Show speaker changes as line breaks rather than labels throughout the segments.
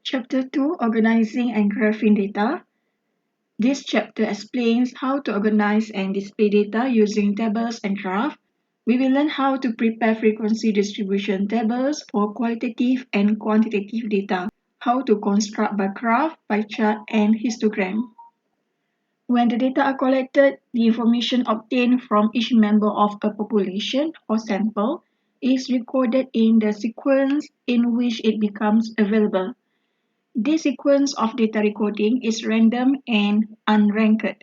Chapter 2, Organizing and Graphing Data. This chapter explains how to organize and display data using tables and graphs. We will learn how to prepare frequency distribution tables for qualitative and quantitative data, how to construct bar graph, pie chart, and histogram. When the data are collected, the information obtained from each member of a population or sample is recorded in the sequence in which it becomes available. This sequence of data recording is random and unranked.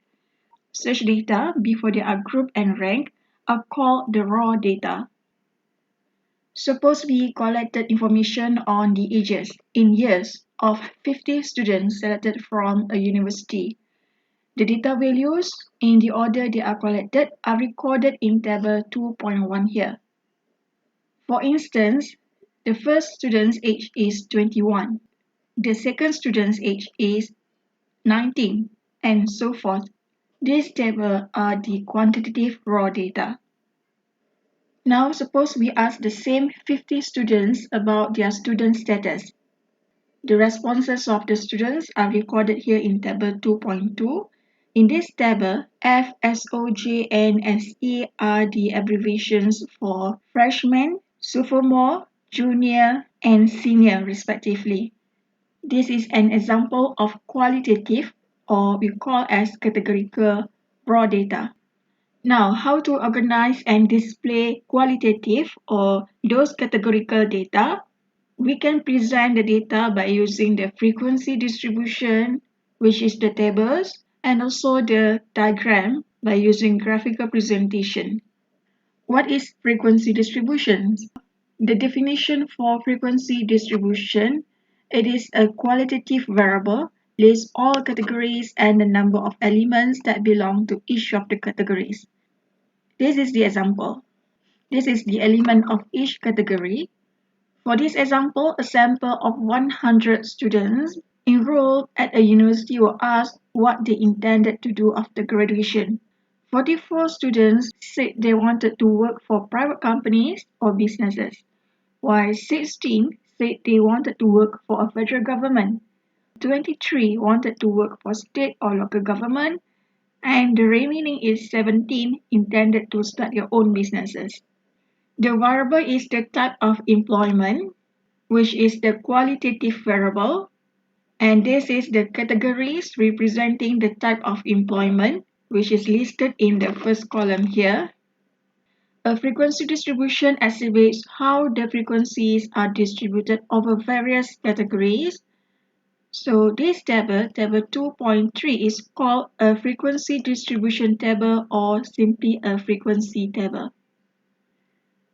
Such data, before they are grouped and ranked, are called the raw data. Suppose we collected information on the ages in years of 50 students selected from a university. The data values, in the order they are collected, are recorded in Table 2.1 here. For instance, the first student's age is 21. The second student's age is 19, and so forth. These tables are the quantitative raw data. Now, suppose we ask the same 50 students about their student status. The responses of the students are recorded here in Table 2.2. In this table, F, SO, J, and SE are the abbreviations for freshman, sophomore, junior, and senior, respectively. This is an example of qualitative, or we call as categorical, raw data. Now, how to organize and display qualitative or those categorical data? We can present the data by using the frequency distribution, which is the tables, and also the diagram by using graphical presentation. What is frequency distribution? The definition for frequency distribution, it is a qualitative variable, lists all categories and the number of elements that belong to each of the categories. This is the example. This is the element of each category. For this example, a sample of 100 students enrolled at a university were asked what they intended to do after graduation. 44 students said they wanted to work for private companies or businesses, while 16 said they wanted to work for a federal government. 23 wanted to work for state or local government, and the remaining is 17 intended to start their own businesses. The variable is the type of employment, which is the qualitative variable, and this is the categories representing the type of employment, which is listed in the first column here. A frequency distribution exhibits how the frequencies are distributed over various categories. So this table, table 2.3, is called a frequency distribution table or simply a frequency table.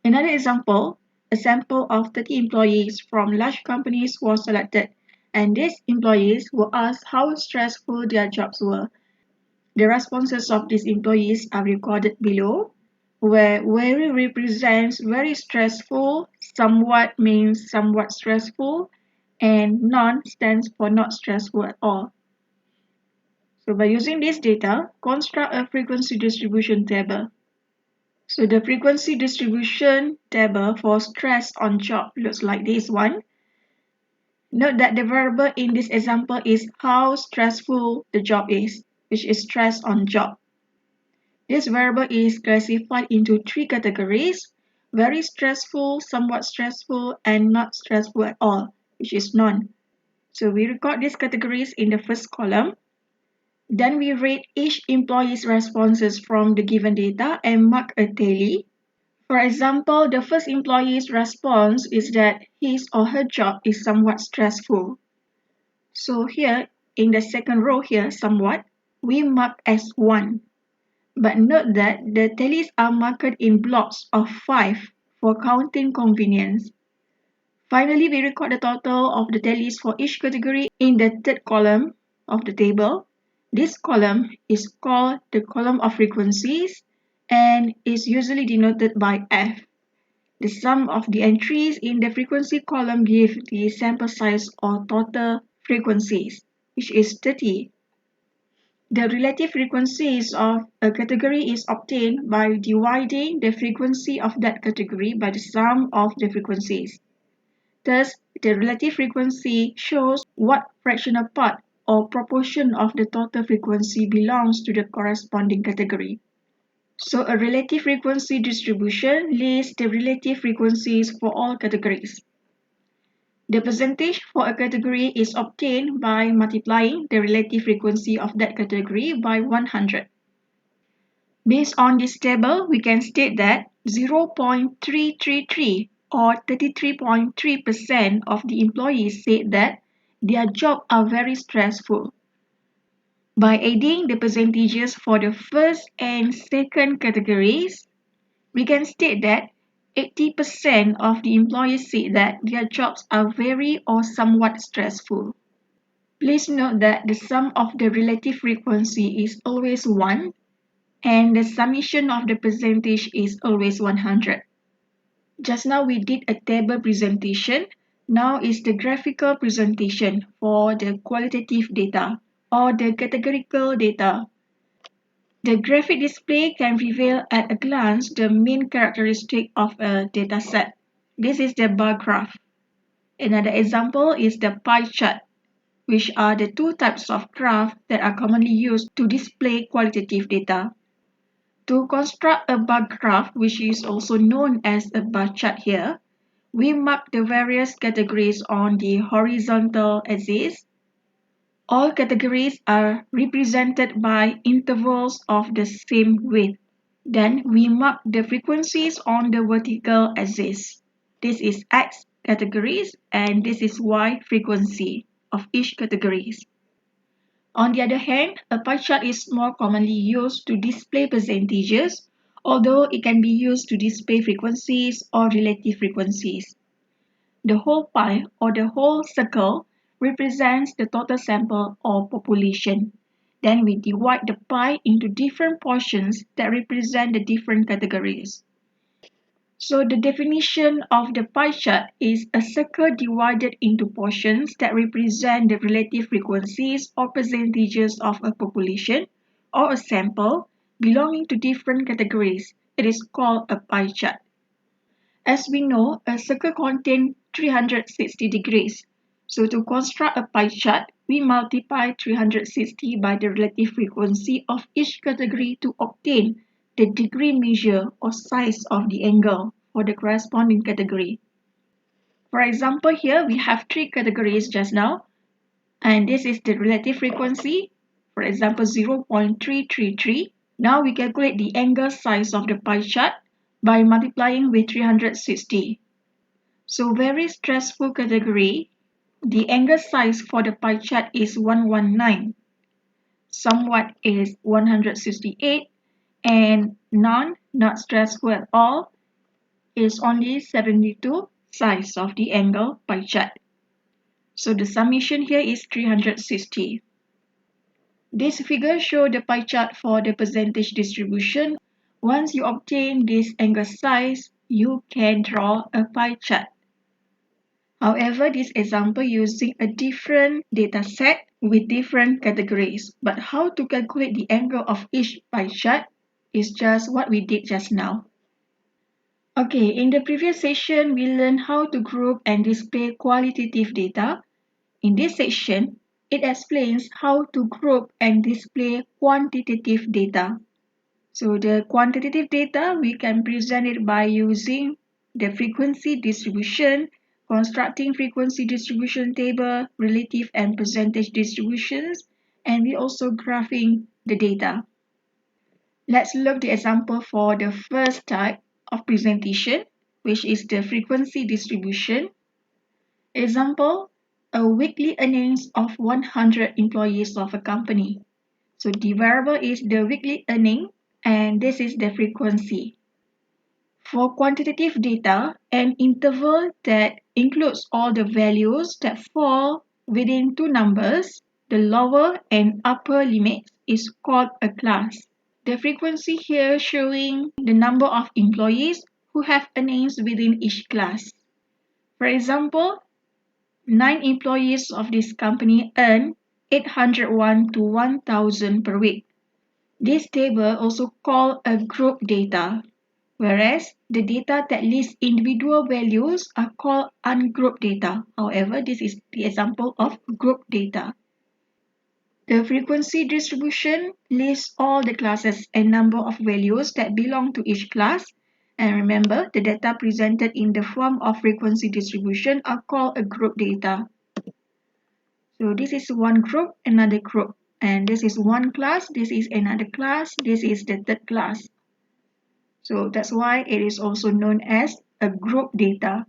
Another example, a sample of 30 employees from large companies was selected, and these employees were asked how stressful their jobs were. The responses of these employees are recorded below, where very represents very stressful, somewhat means somewhat stressful, and none stands for not stressful at all. So by using this data, construct a frequency distribution table. So the frequency distribution table for stress on job looks like this one. Note that the variable in this example is how stressful the job is, which is stress on job. This variable is classified into three categories: very stressful, somewhat stressful, and not stressful at all, which is none. So we record these categories in the first column. Then we rate each employee's responses from the given data and mark a tally. For example, the first employee's response is that his or her job is somewhat stressful. So here, in the second row here, somewhat, we mark as 1. But note that the tallies are marked in blocks of 5 for counting convenience. Finally, we record the total of the tallies for each category in the third column of the table. This column is called the column of frequencies and is usually denoted by F. The sum of the entries in the frequency column give the sample size or total frequencies, which is 30. The relative frequencies of a category is obtained by dividing the frequency of that category by the sum of the frequencies. Thus, the relative frequency shows what fractional part or proportion of the total frequency belongs to the corresponding category. So a relative frequency distribution lists the relative frequencies for all categories. The percentage for a category is obtained by multiplying the relative frequency of that category by 100. Based on this table, we can state that 0.333 or 33.3% of the employees said that their jobs are very stressful. By adding the percentages for the first and second categories, we can state that 80% of the employees say that their jobs are very or somewhat stressful. Please note that the sum of the relative frequency is always 1 and the summation of the percentage is always 100. Just now we did a table presentation. Now is the graphical presentation for the qualitative data or the categorical data. The graphic display can reveal at a glance the main characteristic of a dataset. This is the bar graph. Another example is the pie chart, which are the two types of graph that are commonly used to display qualitative data. To construct a bar graph, which is also known as a bar chart here, we mark the various categories on the horizontal axis. All categories are represented by intervals of the same width. Then we mark the frequencies on the vertical axis. This is X categories and this is Y frequency of each categories. On the other hand, a pie chart is more commonly used to display percentages, although it can be used to display frequencies or relative frequencies. The whole pie or the whole circle represents the total sample or population. Then we divide the pie into different portions that represent the different categories. So the definition of the pie chart is a circle divided into portions that represent the relative frequencies or percentages of a population or a sample belonging to different categories. It is called a pie chart. As we know, a circle contains 360 degrees. So to construct a pie chart, we multiply 360 by the relative frequency of each category to obtain the degree measure or size of the angle for the corresponding category. For example, here we have three categories just now, and this is the relative frequency, for example 0.333. Now we calculate the angle size of the pie chart by multiplying with 360. So very stressful category, the angle size for the pie chart is 119. Somewhat is 168 and not stressful at all is only 72 size of the angle pie chart. So the summation here is 360. This figure shows the pie chart for the percentage distribution. Once you obtain this angle size, you can draw a pie chart. However, this example using a different data set with different categories. But how to calculate the angle of each pie chart is just what we did just now. Okay, in the previous session, we learned how to group and display qualitative data. In this section, it explains how to group and display quantitative data. So the quantitative data, we can present it by using the frequency distribution, constructing frequency distribution table, relative and percentage distributions, and we also graphing the data. Let's look the example for the first type of presentation, which is the frequency distribution. Example, a weekly earnings of 100 employees of a company. So the variable is the weekly earning and this is the frequency. For quantitative data, an interval that includes all the values that fall within two numbers, the lower and upper limits is called a class. The frequency here showing the number of employees who have earnings within each class. For example, 9 employees of this company earn 801 to 1000 per week. This table also called a group data. whereas the data that lists individual values are called ungrouped data. However, this is the example of grouped data. The frequency distribution lists all the classes and number of values that belong to each class. And remember, the data presented in the form of frequency distribution are called a group data. So this is one group, another group. And this is one class, this is another class, this is the third class. So that's why it is also known as a group data.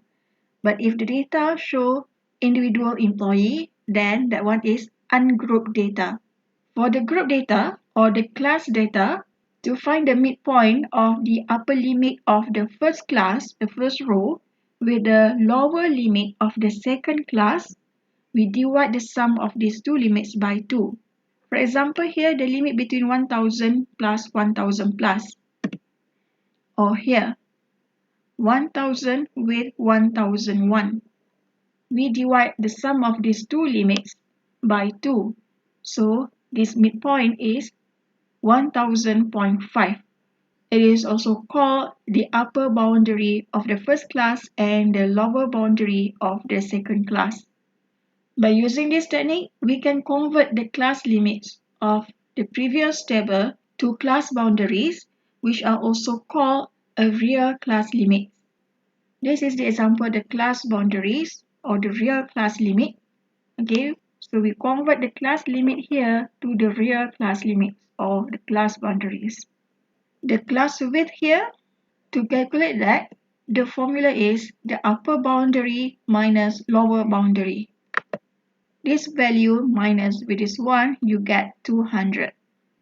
But if the data show individual employee, then that one is ungrouped data. For the group data or the class data, to find the midpoint of the upper limit of the first class, the first row, with the lower limit of the second class, we divide the sum of these two limits by 2. For example, here the limit between 1000 plus 1000 plus. Or here, 1000 with 1001. We divide the sum of these two limits by 2. So this midpoint is 1000.5. It is also called the upper boundary of the first class and the lower boundary of the second class. By using this technique, we can convert the class limits of the previous table to class boundaries, which are also called a real class limit. This is the example of the class boundaries or the real class limit. Okay, so we convert the class limit here to the real class limits or the class boundaries. The class width here, to calculate that, the formula is the upper boundary minus lower boundary. This value minus with this one, you get 200.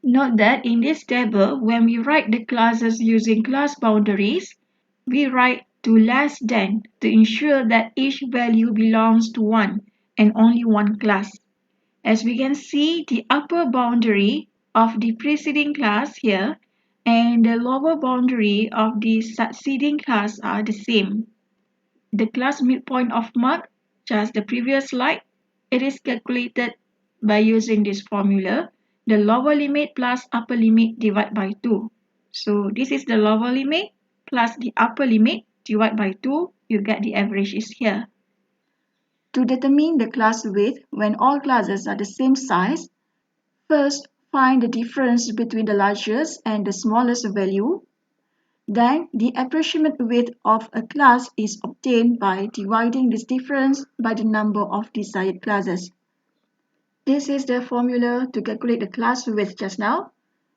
Note that in this table, when we write the classes using class boundaries, we write to less than to ensure that each value belongs to one and only one class. As we can see, the upper boundary of the preceding class here and the lower boundary of the succeeding class are the same. The class midpoint of mark, just the previous slide, it is calculated by using this formula, the lower limit plus upper limit divided by 2. So this is the lower limit plus the upper limit divided by 2, you get the average is here. To determine the class width when all classes are the same size, first find the difference between the largest and the smallest value. Then the approximate width of a class is obtained by dividing this difference by the number of desired classes. This is the formula to calculate the class width just now,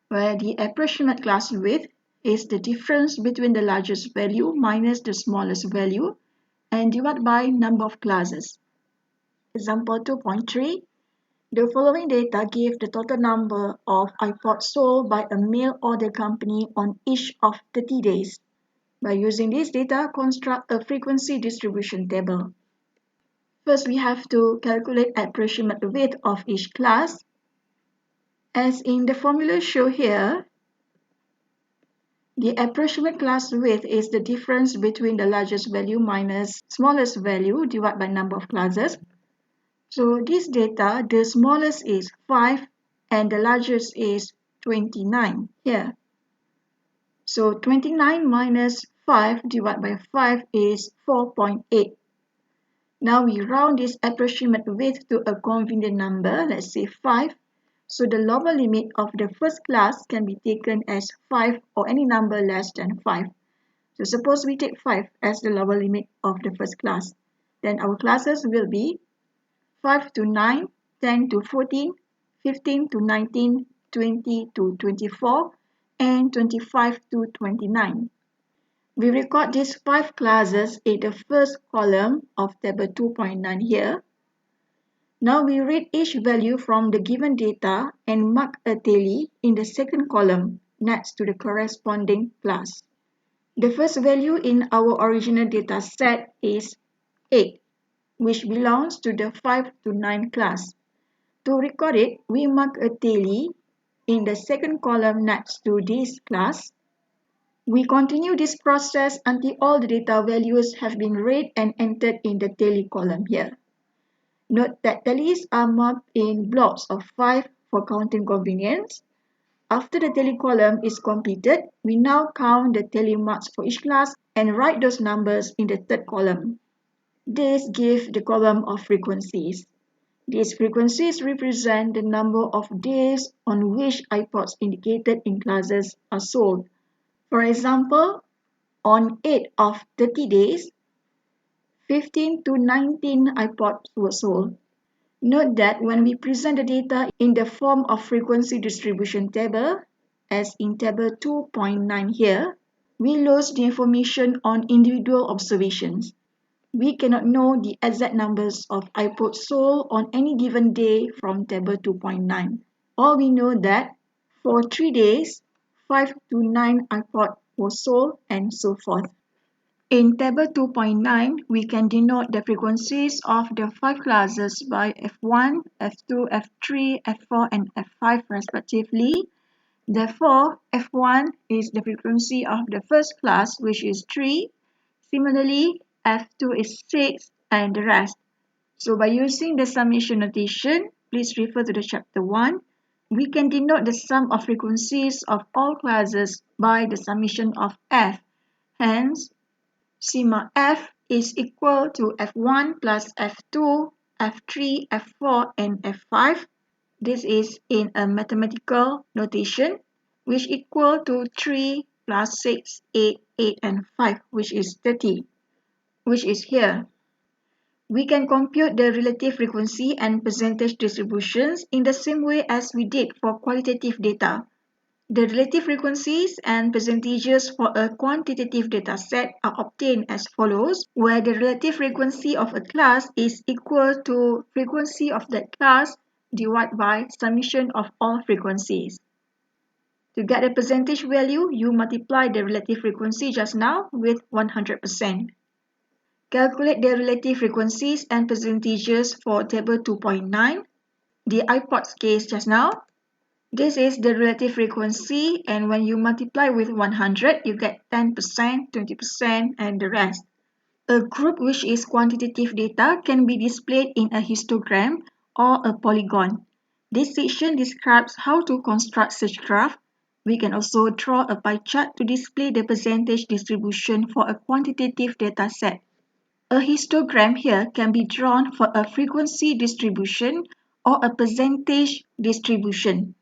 where the approximate class width is the difference between the largest value minus the smallest value and divided by number of classes. Example 2.3. The following data give the total number of iPods sold by a mail order company on each of 30 days. By using this data, construct a frequency distribution table. First, we have to calculate approximate width of each class. As in the formula shown here, the approximate class width is the difference between the largest value minus smallest value divided by number of classes. So this data, the smallest is 5 and the largest is 29 here. So 29 minus 5 divided by 5 is 4.8. Now we round this approximate width to a convenient number, let's say 5. So the lower limit of the first class can be taken as 5 or any number less than 5. So suppose we take 5 as the lower limit of the first class. Then our classes will be 5 to 9, 10 to 14, 15 to 19, 20 to 24, and 25 to 29. We record these 5 classes in the first column of table 2.9 here. Now we read each value from the given data and mark a tally in the second column next to the corresponding class. The first value in our original data set is 8, which belongs to the 5 to 9 class. To record it, we mark a tally in the second column next to this class. We continue this process until all the data values have been read and entered in the tally column here. Note that tallies are marked in blocks of 5 for counting convenience. After the tally column is completed, we now count the tally marks for each class and write those numbers in the third column. This gives the column of frequencies. These frequencies represent the number of days on which iPods indicated in classes are sold. For example, on 8 of 30 days, 15 to 19 iPods were sold. Note that when we present the data in the form of frequency distribution table, as in table 2.9 here, we lose the information on individual observations. We cannot know the exact numbers of iPods sold on any given day from table 2.9. All we know that for 3 days, 5 to 9 iPods were sold and so forth. In table 2.9, we can denote the frequencies of the 5 classes by F1, F2, F3, F4, and F5 respectively. Therefore, F1 is the frequency of the first class, which is 3. Similarly, F2 is 6, and the rest. So by using the summation notation, please refer to the chapter 1, we can denote the sum of frequencies of all classes by the summation of F. Hence, sigma F is equal to F1 plus F2, F3, F4, and F5. This is in a mathematical notation, which equal to 3 plus 6, 8, 8, and 5, which is 30, which is here. We can compute the relative frequency and percentage distributions in the same way as we did for qualitative data. The relative frequencies and percentages for a quantitative dataset are obtained as follows, where the relative frequency of a class is equal to frequency of that class divided by summation of all frequencies. To get a percentage value, you multiply the relative frequency just now with 100%. Calculate the relative frequencies and percentages for table 2.9, the iPods case just now. This is the relative frequency, and when you multiply with 100, you get 10%, 20%, and the rest. A group which is quantitative data can be displayed in a histogram or a polygon. This section describes how to construct such graph. We can also draw a pie chart to display the percentage distribution for a quantitative data set. A histogram here can be drawn for a frequency distribution or a percentage distribution.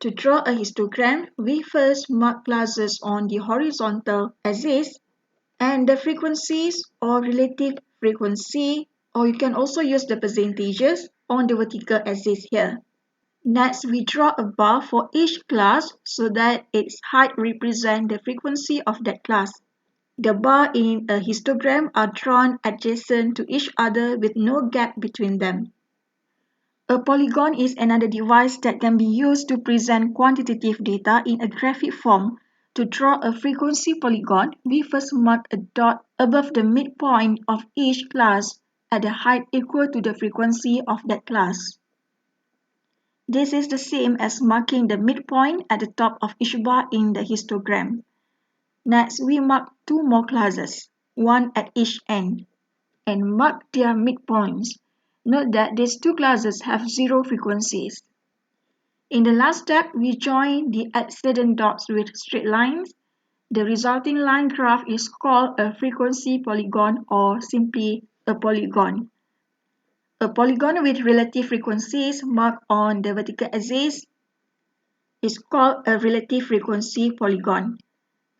To draw a histogram, we first mark classes on the horizontal axis and the frequencies or relative frequency, or you can also use the percentages on the vertical axis here. Next, we draw a bar for each class so that its height represents the frequency of that class. The bar in a histogram are drawn adjacent to each other with no gap between them. A polygon is another device that can be used to present quantitative data in a graphic form. To draw a frequency polygon, we first mark a dot above the midpoint of each class at a height equal to the frequency of that class. This is the same as marking the midpoint at the top of each bar in the histogram. Next, we mark 2 more classes, one at each end, and mark their midpoints. Note that these 2 classes have 0 frequencies. In the last step, we join the adjacent dots with straight lines. The resulting line graph is called a frequency polygon or simply a polygon. A polygon with relative frequencies marked on the vertical axis is called a relative frequency polygon.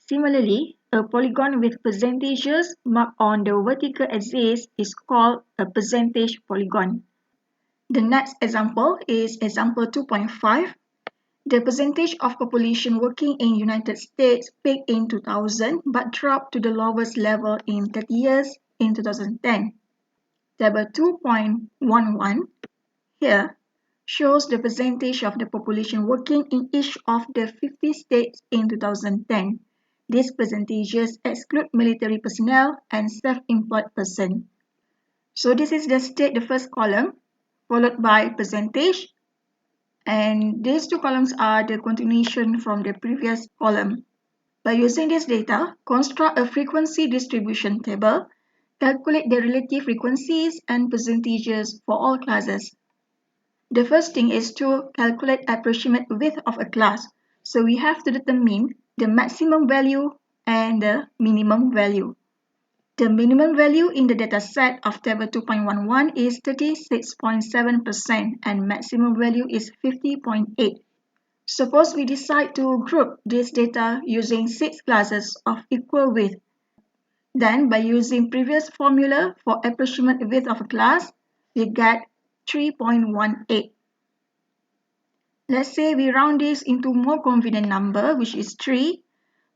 Similarly, a polygon with percentages marked on the vertical axis is called a percentage polygon. The next example is example 2.5. The percentage of population working in United States peaked in 2000 but dropped to the lowest level in 30 years in 2010. Table 2.11 here shows the percentage of the population working in each of the 50 states in 2010. These percentages exclude military personnel and self-employed persons. So this is the first column, followed by percentage, and these 2 columns are the continuation from the previous column. By using this data, construct a frequency distribution table, calculate the relative frequencies and percentages for all classes. The first thing is to calculate approximate width of a class. So we have to determine the maximum value and the minimum value. The minimum value in the dataset of table 2.11 is 36.7% and maximum value is 50.8. Suppose we decide to group this data using 6 classes of equal width. Then by using previous formula for approximate width of a class, we get 3.18. Let's say we round this into more convenient number, which is 3.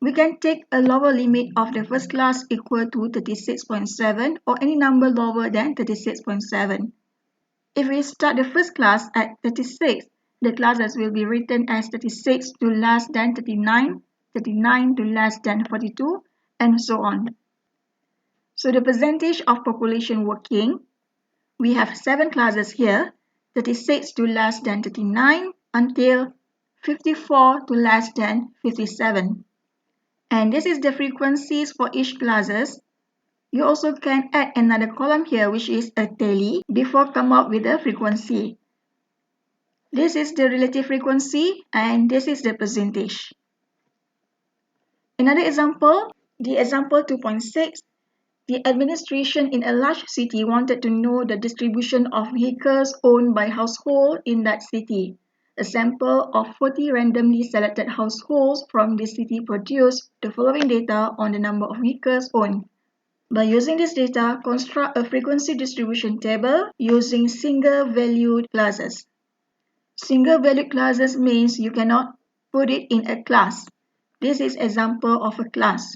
We can take a lower limit of the first class equal to 36.7 or any number lower than 36.7. If we start the first class at 36, the classes will be written as 36 to less than 39, 39 to less than 42, and so on. So the percentage of population working, we have 7 classes here, 36 to less than 39 until 54 to less than 57. And this is the frequencies for each classes. You also can add another column here, which is a tally, before come up with the frequency. This is the relative frequency and this is the percentage. Another example, the example 2.6. The administration in a large city wanted to know the distribution of vehicles owned by households in that city. A sample of 40 randomly selected households from this city produced the following data on the number of vehicles owned. By using this data, construct a frequency distribution table using single-valued classes. Single-valued classes means you cannot put it in a class. This is example of a class.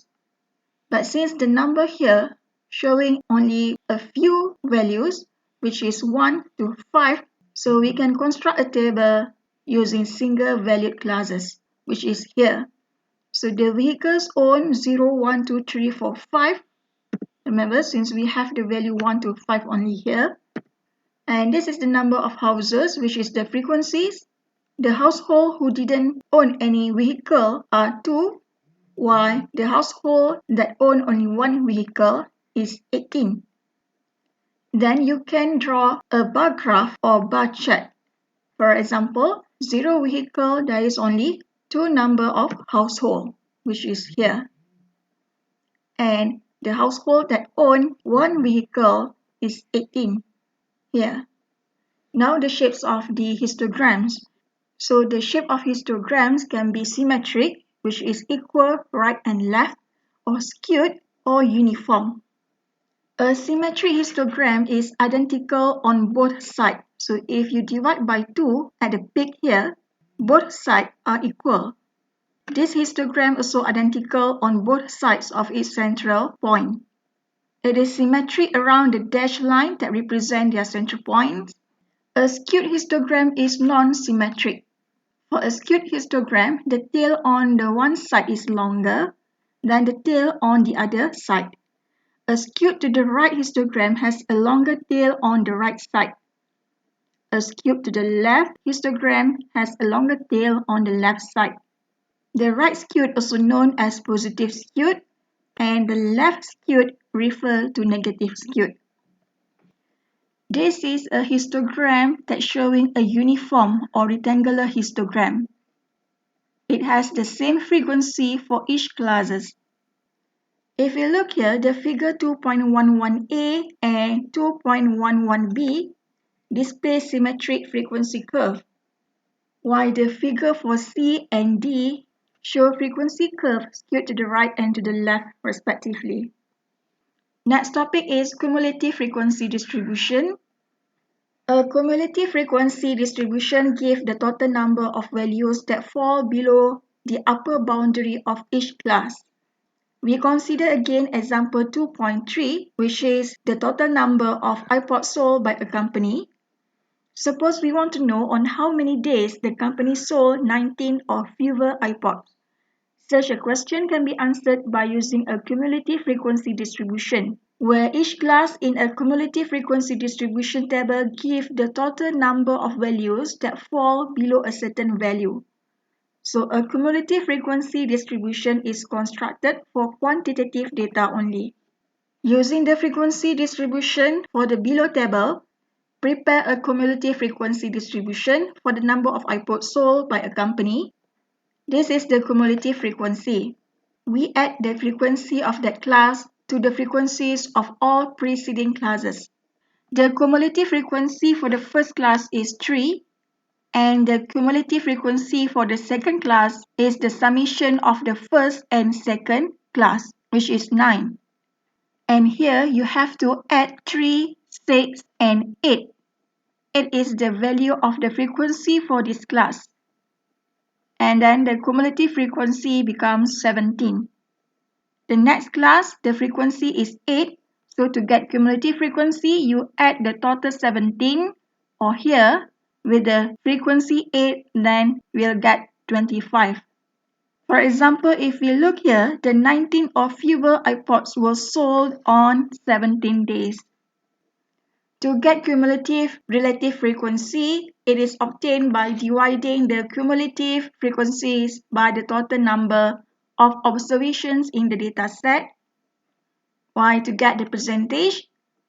But since the number here showing only a few values, which is 1 to 5, so we can construct a table using single-valued classes, which is here. So the vehicles own 0, 1, 2, 3, 4, 5. Remember, since we have the value 1 to 5 only here. And this is the number of houses, which is the frequencies. The household who didn't own any vehicle are 2, while the household that own only one vehicle is 18. Then you can draw a bar graph or bar chart. For example, 0 vehicle, there is only 2 number of household, which is here. And the household that own one vehicle is 18 here. Now the shapes of the histograms. So the shape of histograms can be symmetric, which is equal right and left, or skewed or uniform. A symmetric histogram is identical on both sides. So if you divide by 2 at the peak here, both sides are equal. This histogram is also identical on both sides of its central point. It is symmetric around the dashed line that represent their central points. A skewed histogram is non-symmetric. For a skewed histogram, the tail on the one side is longer than the tail on the other side. A skewed to the right histogram has a longer tail on the right side. A skewed to the left histogram has a longer tail on the left side. The right skewed, also known as positive skewed, and the left skewed refer to negative skewed. This is a histogram that's showing a uniform or rectangular histogram. It has the same frequency for each classes. If you look here, the figure 2.11a and 2.11b display symmetric frequency curve, while the figure for C and D show frequency curve skewed to the right and to the left respectively. Next topic is cumulative frequency distribution. A cumulative frequency distribution gives the total number of values that fall below the upper boundary of each class. We consider again example 2.3, which is the total number of iPods sold by a company. Suppose we want to know on how many days the company sold 19 or fewer iPods. Such a question can be answered by using a cumulative frequency distribution, where each class in a cumulative frequency distribution table gives the total number of values that fall below a certain value. So a cumulative frequency distribution is constructed for quantitative data only. Using the frequency distribution for the below table, prepare a cumulative frequency distribution for the number of iPods sold by a company. This is the cumulative frequency. We add the frequency of that class to the frequencies of all preceding classes. The cumulative frequency for the first class is 3, and the cumulative frequency for the second class is the summation of the first and second class, which is 9. And here you have to add 3, 6, and 8. It is the value of the frequency for this class. And then the cumulative frequency becomes 17. The next class, the frequency is 8. So to get cumulative frequency, you add the total 17, or here, with the frequency 8, then we'll get 25. For example, if we look here, the 19 or fewer iPods were sold on 17 days. To get cumulative relative frequency, it is obtained by dividing the cumulative frequencies by the total number of observations in the dataset. While to get the percentage,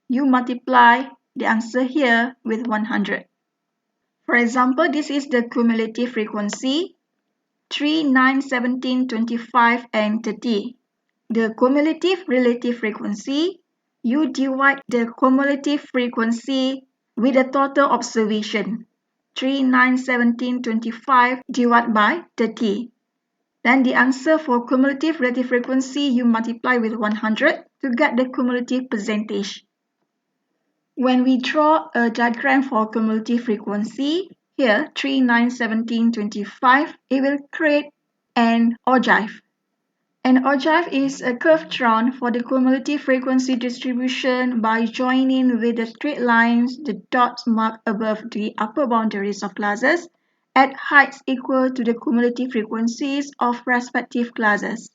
you multiply the answer here with 100. For example, this is the cumulative frequency, 3, 9, 17, 25, and 30. The cumulative relative frequency, you divide the cumulative frequency with the total observation, 3, 9, 17, 25 divided by 30. Then the answer for cumulative relative frequency, you multiply with 100 to get the cumulative percentage. When we draw a diagram for cumulative frequency, here 3, 9, 17, 25, it will create an ogive. An ogive is a curve drawn for the cumulative frequency distribution by joining with the straight lines the dots marked above the upper boundaries of classes at heights equal to the cumulative frequencies of respective classes.